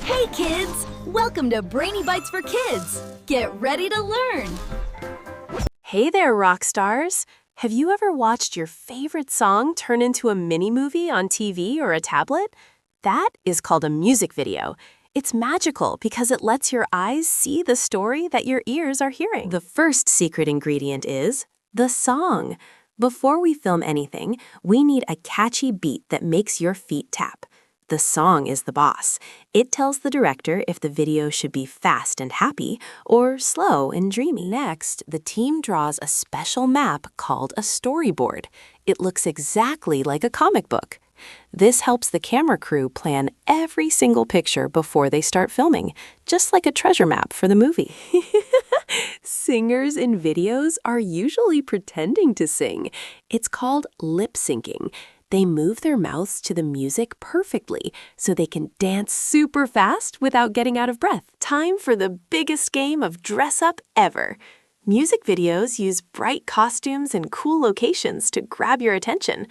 Hey kids! Welcome to Brainy Bites for Kids! Get ready to learn! Hey there, rock stars! Have you ever watched your favorite song turn into a mini-movie on TV or a tablet? That is called a music video. It's magical because it lets your eyes see the story that your ears are hearing. The first secret ingredient is the song. Before we film anything, we need a catchy beat that makes your feet tap. The song is the boss. It tells the director if the video should be fast and happy or slow and dreamy. Next, the team draws a special map called a storyboard. It looks exactly like a comic book. This helps the camera crew plan every single picture before they start filming, just like a treasure map for the movie. Singers in videos are usually pretending to sing. It's called lip syncing. They move their mouths to the music perfectly so they can dance super fast without getting out of breath. Time for the biggest game of dress up ever. Music videos use bright costumes and cool locations to grab your attention.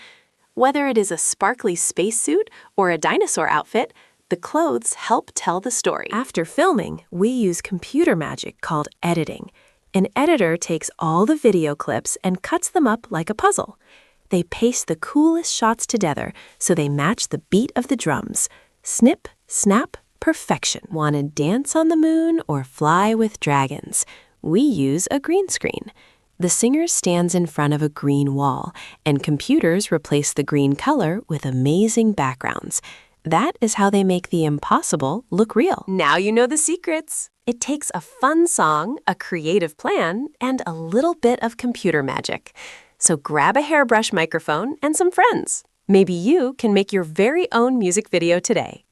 Whether it is a sparkly spacesuit or a dinosaur outfit, the clothes help tell the story. After filming, we use computer magic called editing. An editor takes all the video clips and cuts them up like a puzzle. They paste the coolest shots together so they match the beat of the drums. Snip, snap, perfection. Want to dance on the moon or fly with dragons? We use a green screen. The singer stands in front of a green wall, and computers replace the green color with amazing backgrounds. That is how they make the impossible look real. Now you know the secrets. It takes a fun song, a creative plan, and a little bit of computer magic. So grab a hairbrush microphone and some friends. Maybe you can make your very own music video today.